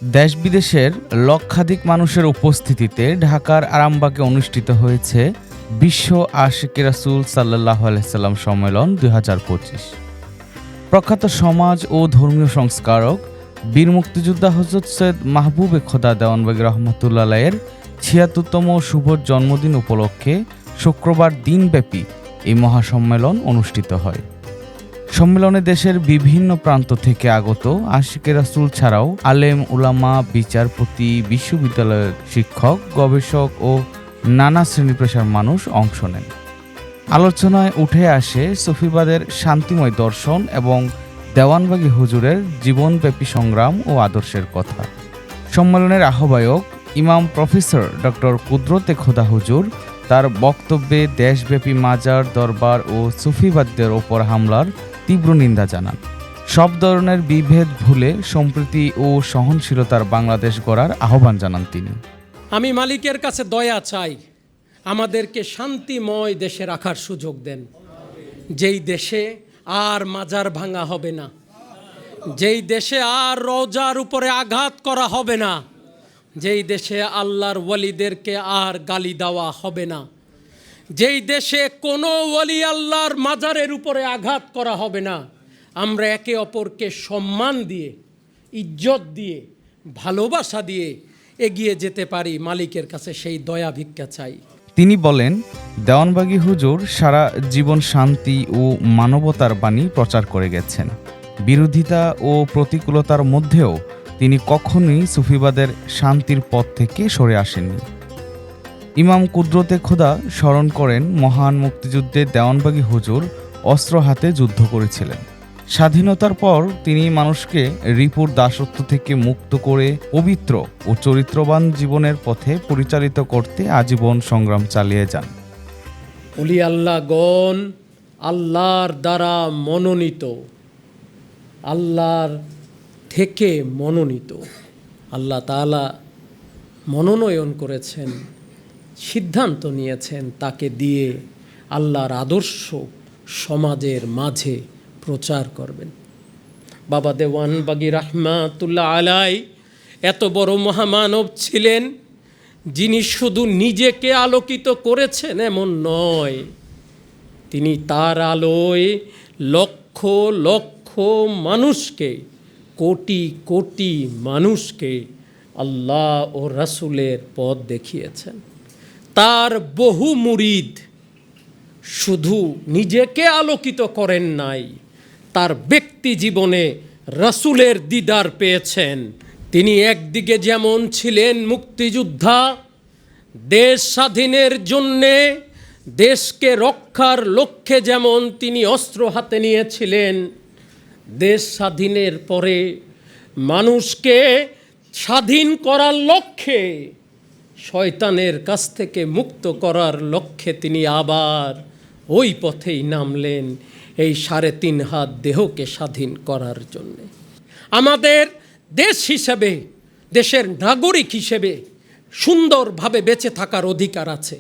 দেশ বিদেশের লক্ষাধিক মানুষের উপস্থিতিতে ঢাকার আরামবাগে অনুষ্ঠিত হয়েছে বিশ্ব আশিকে রাসূল সাল্লাল্লাহু আলাইহি সাল্লাম সম্মেলন ২০২৫। প্রখ্যাত সমাজ ও ধর্মীয় সংস্কারক বীর মুক্তিযোদ্ধা হযরত সৈয়দ মাহবুবে খোদা দেওয়ানবাগী রহমতুল্লাহ আলাইহির ৭৬তম শুভ জন্মদিন উপলক্ষে শুক্রবার দিনব্যাপী এই মহাসম্মেলন অনুষ্ঠিত হয়। সম্মেলনে দেশের বিভিন্ন প্রান্ত থেকে আগত আশিকে রাসূল ছাড়াও আলেম উলামা, বিচারপতি, বিশ্ববিদ্যালয়ের শিক্ষক, গবেষক ও নানা শ্রেণী পেশার মানুষ অংশ নেন। আলোচনায় উঠে আসে সুফিবাদের শান্তিময় দর্শন এবং দেওয়ানবাগী হুজুরের জীবনব্যাপী সংগ্রাম ও আদর্শের কথা। সম্মেলনের আহ্বায়ক ইমাম প্রফেসর ডক্টর কুদরতে খোদা হুজুর তার বক্তব্যে দেশব্যাপী মাজার, দরবার ও সুফিবাদদের ওপর হামলার তীব্র নিন্দা জানান। সব ধরনের বিভেদ ভুলে সম্প্রীতি ও সহনশীলতার বাংলাদেশ গড়ার আহ্বান জানান তিনি। আমি মালিকের কাছে দয়া চাই, আমাদেরকে শান্তিময় দেশে রাখার সুযোগ দেন, যেই দেশে আর মাজার ভাঙা হবে না, যেই দেশে আর রওজার উপরে আঘাত করা হবে না, যেই দেশে আল্লাহর ওয়ালিদেরকে আর গালি দেওয়া হবে না, যেই দেশে কোনো ওয়ালি আল্লাহর মাজারের উপরে আঘাত করা হবে না। আমরা একে অপরকে সম্মান দিয়ে, ইজ্জত দিয়ে, ভালোবাসা দিয়ে এগিয়ে যেতে পারি, মালিকের কাছে সেই দয়া ভিক্ষা চাই। তিনি বলেন, দেওয়ানবাগী হুজুর সারা জীবন শান্তি ও মানবতার বাণী প্রচার করে গেছেন। বিরোধিতা ও প্রতিকূলতার মধ্যেও তিনি কখনোই সুফিবাদের শান্তির পথ থেকে সরে আসেননি। ইমাম কুদরতে খোদা স্মরণ করেন, মহান মুক্তিযুদ্ধে দেওয়ানবাগী হুজুর অস্ত্র হাতে যুদ্ধ করেছিলেন। স্বাধীনতার পর তিনি মানুষকে রিপুর দাসত্ব থেকে মুক্ত করে পবিত্র ও চরিত্রবান জীবনের পথে পরিচালিত করতে আজীবন সংগ্রাম চালিয়ে যান। ওলি আল্লাহগণ আল্লাহর দ্বারা মনোনীত, আল্লাহর থেকে মনোনীত। আল্লাহ তাআলা মনোনয়ন করেছেন, সিদ্ধান্ত নিয়েছেন তাকে দিয়ে আল্লাহর আদর্শ সমাজের মাঝে প্রচার করবেন। বাবা দেওয়ানবাগী রহমাতুল্লাহ আলাই এত বড় মহামানব ছিলেন, যিনি শুধু নিজেকে আলোকিত করেছেন এমন নয়, তিনি তার আলোয় লক্ষ লক্ষ মানুষকে, কোটি কোটি মানুষকে আল্লাহ ও রাসূলের পথ দেখিয়েছেন। তার বহু মুরিদ শুধু নিজেকে আলোকিত করেন নাই, তার ব্যক্তি জীবনে রাসূলের দিদার পেয়েছেন। তিনি একদিকে যেমন ছিলেন মুক্তিযোদ্ধা, দেশ স্বাধীনের জন্যে, দেশকে রক্ষার লক্ষ্যে যেমন তিনি অস্ত্র হাতে নিয়েছিলেন, দেশ স্বাধীনের পরে মানুষকে স্বাধীন করার লক্ষ্যে, শয়তানের কাছ থেকে মুক্ত করার লক্ষ্যে তিনি আবার ওই পথেই নামলেন, এই ৩.৫ হাত দেহকে স্বাধীন করার জন্যে। আমাদের দেশ হিসেবে, দেশের নাগরিক হিসেবে সুন্দরভাবে বেঁচে থাকার অধিকার আছে।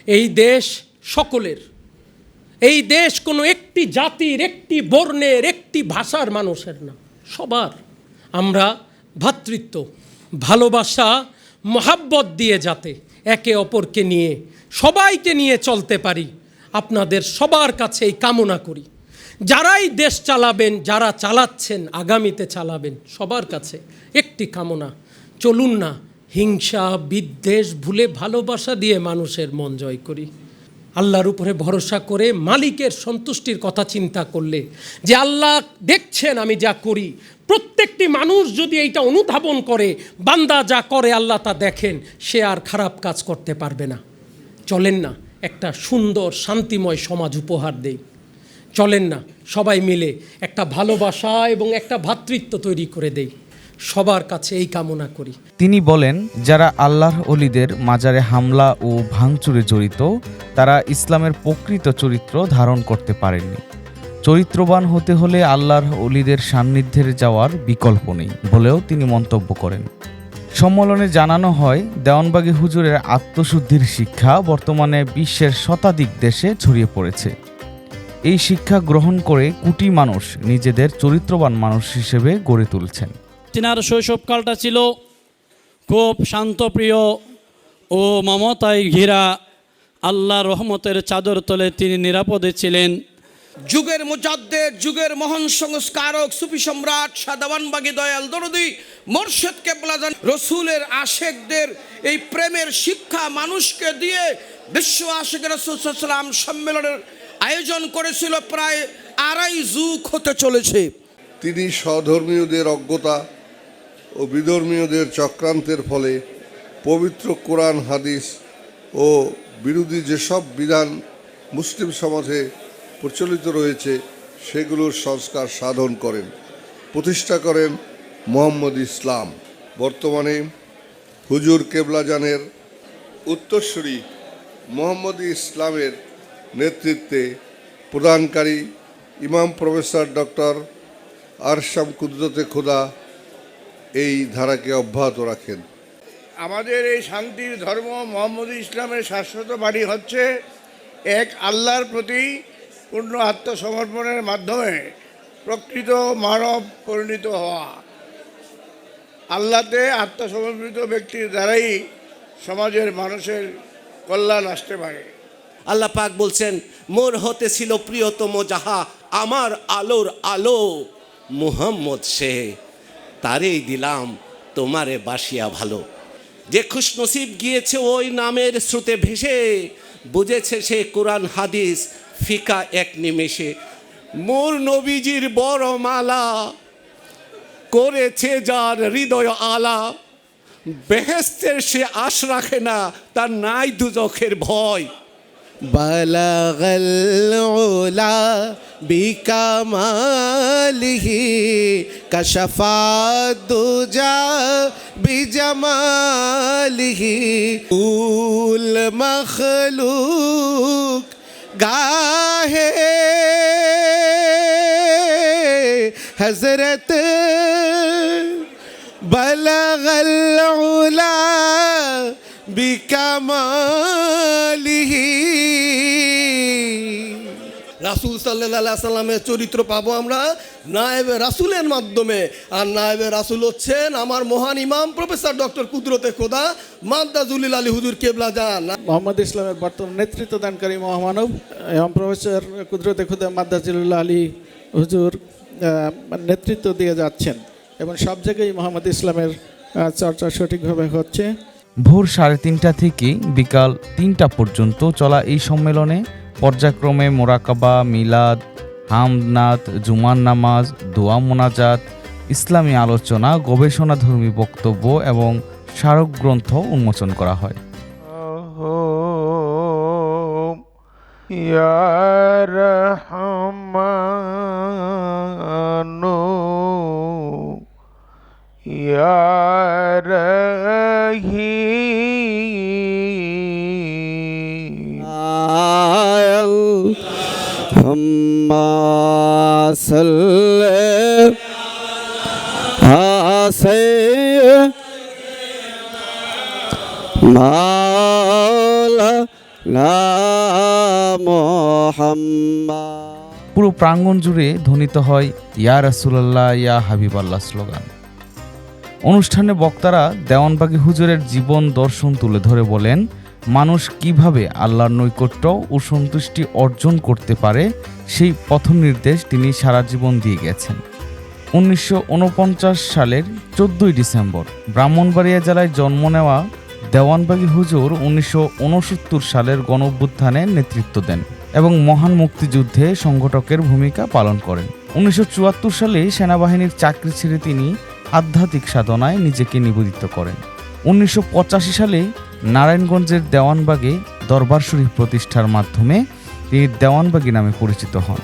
এই দেশ সকলের, এই দেশ কোনো একটি জাতির, একটি বর্ণের, একটি ভাষার মানুষের না, সবার। আমরা ভ্রাতৃত্ব, ভালোবাসা, মহাব্বত দিয়ে যাতে একে অপরকে নিয়ে, সবাইকে নিয়ে চলতে পারি, আপনাদের সবার কাছে এই কামনা করি। যারাই দেশ চালাবেন, যারা চালাচ্ছেন, আগামীতে চালাবেন, সবার কাছে একটি কামনা, চলুন না হিংসা বিদ্বেষ ভুলে ভালোবাসা দিয়ে মানুষের মন জয় করি। আল্লাহর উপরে ভরসা করে মালিকের সন্তুষ্টির কথা চিন্তা করলে, যে আল্লাহ দেখছেন আমি যা করি, প্রত্যেকটি মানুষ যদি এইটা অনুধাবন করে, বান্দা যা করে আল্লাহ তা দেখেন, সে আর খারাপ কাজ করতে পারবে না। চলেন না একটা সুন্দর শান্তিময় সমাজ উপহার দেই, চলেন না সবাই মিলে একটা ভালোবাসা এবং একটা ভ্রাতৃত্ব তৈরি করে দেই, সবার কাছে এই কামনা করি। তিনি বলেন, যারা আল্লাহর ওলিদের মাজারে হামলা ও ভাঙচুরে জড়িত, তারা ইসলামের প্রকৃত চরিত্র ধারণ করতে পারেননি। চরিত্রবান হতে হলে আল্লাহর ওলিদের সান্নিধ্যে যাওয়ার বিকল্প নেই বলেও তিনি মন্তব্য করেন। সম্মেলনে জানানো হয়, দেওয়ানবাগী হুজুরের আত্মশুদ্ধির শিক্ষা বর্তমানে বিশ্বের শতাধিক দেশে ছড়িয়ে পড়েছে। এই শিক্ষা গ্রহণ করে কোটি মানুষ নিজেদের চরিত্রবান মানুষ হিসেবে গড়ে তুলছেন। তিনার শৈশবকালটা ছিল খুব শান্তপ্রিয় ও মমতায় ঘেরা আল্লাহ রহমতের চাদর তলে তিনি নিরাপদে ছিলেন। যুগের মুজাদ্দেদ, যুগের মহান সংস্কারক, সুফি সম্রাট, সাদাবানবাগী দয়াল দরদি মোর্শেদ কেবলাজান রসুলের আশেকদের এই প্রেমের শিক্ষা মানুষকে দিয়ে বিশ্ব আশেক রাসূল সাল্লাল্লাহু আলাইহি ওয়াসাল্লাম সম্মেলনের আয়োজন করেছিল। প্রায় 2.5 যুগ হতে চলেছে। তিনি স্বধর্মীয়দের অজ্ঞতা ও বিধর্মীয়দের চক্রান্তের ফলে পবিত্র কোরআন হাদিস ও বিরোধী যেসব বিধান মুসলিম সমাজে প্রচলিত রয়েছে সেগুলোর সংস্কার সাধন করেন, প্রতিষ্ঠা করেন মোহাম্মদ ইসলাম। বর্তমানে হুজুর কেবলাজানের উত্তরসূরি মোহাম্মদ ইসলামের নেতৃত্বে প্রদানকারী ইমাম প্রফেসর ডক্টর আরশাম কুদরতে খোদা এই ধারাকে অব্যাহত রাখেন। আমাদের এই শান্তির ধর্ম মোহাম্মদ ইসলামের শাশ্বত বাণী হচ্ছে এক আল্লাহর প্রতি পূর্ণ আত্মসমর্পণের মাধ্যমে প্রকৃত মানব পরিণত হওয়া। আল্লাহতে আত্মসমর্পিত ব্যক্তির দ্বারাই সমাজের মানুষের কল্যাণ আসতে পারে। আল্লাহ পাক বলছেন, মোর হতে ছিল প্রিয়তম যাহা, আমার আলোর আলো মুহাম্মদ সে, তারেই দিলাম তোমারে বাসিয়া ভালো। যে খুশনসিব গিয়েছে ওই নামের স্রোতে ভেসে, বুঝেছে সে কোরআন হাদিস ফিকা এক নিমেষে। মোর নবীজির বড় মালা করেছে যার হৃদয় আলা, বেহেস্তের সে আশ রাখে না, তার নাই দুজখের ভয়। বালাগাল উলা বিকামালিহি কাশাফাত দুজা বিজামালিহি, উল মখলুক গাহে হযরত বালাগাল উলা বিকামালিহি। রাসূল সাল্লাল্লাহু আলাইহি সাল্লামের চরিত্র পাবো আমরা নায়েবে রাসূলের মাধ্যমে। আর নায়েবে রাসূল হচ্ছেন আমার মহান ইমাম প্রফেসর ডক্টর কুদরতে খোদা মাদ্দাজুলিল আলী হুজুর কেবলাজান। মোহাম্মদ ইসলামের বর্তমান নেতৃত্ব দানকারী মহামানব ইমাম প্রফেসর কুদরতে খোদা মাদ্দাজুলিল আলী হুজুর নেতৃত্ব দিয়ে যাচ্ছেন এবং সব জায়গায় মোহাম্মদ ইসলামের চর্চা সঠিকভাবে হচ্ছে। ভোর 3:30 থেকে বিকাল 3টা পর্যন্ত চলা এই সম্মেলনে পর্যায়ক্রমে মোরাকাবা, মিলাদ, হামদনাথ, জুমার নামাজ, দোয়া মোনাজাত, ইসলামী আলোচনা, গবেষণাধর্মী বক্তব্য এবং স্মারক গ্রন্থ উন্মোচন করা হয়। পুরো প্রাঙ্গণ জুড়ে ধ্বনিত হয় ইয়া রাসূলুল্লাহ ইয়া হাবিবাল্লাহ স্লোগান। অনুষ্ঠানে বক্তারা দেওয়ানবাগী হুজুরের জীবন দর্শন তুলে ধরে বলেন, মানুষ কিভাবে আল্লাহর নৈকট্য ও সন্তুষ্টি অর্জন করতে পারে সেই পথ নির্দেশ তিনি সারা জীবন দিয়ে গেছেন। 1949 সালের 14 ডিসেম্বর ব্রাহ্মণবাড়িয়া জেলায় জন্ম নেওয়া দেওয়ানবাগী হুজুর 1969 সালের গণঅভ্যুত্থানে নেতৃত্ব দেন এবং মহান মুক্তিযুদ্ধে সংগঠকের ভূমিকা পালন করেন। 1974 সালে সেনাবাহিনীর চাকরি ছেড়ে তিনি আধ্যাত্মিক সাধনায় নিজেকে নিবেদিত করেন। 1985 সালে নারায়ণগঞ্জের দেওয়ানবাগে দরবার শরীফ প্রতিষ্ঠার মাধ্যমে তিনি দেওয়ানবাগী নামে পরিচিত হন।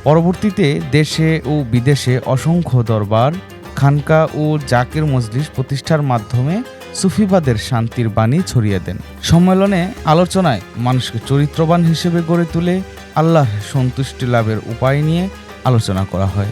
পরবর্তীতে দেশে ও বিদেশে অসংখ্য দরবার, খানকা ও জাকের মজলিস প্রতিষ্ঠার মাধ্যমে সুফিবাদের শান্তির বাণী ছড়িয়ে দেন। সম্মেলনে আলোচনায় মানুষকে চরিত্রবান হিসেবে গড়ে তুলে আল্লাহর সন্তুষ্টি লাভের উপায় নিয়ে আলোচনা করা হয়।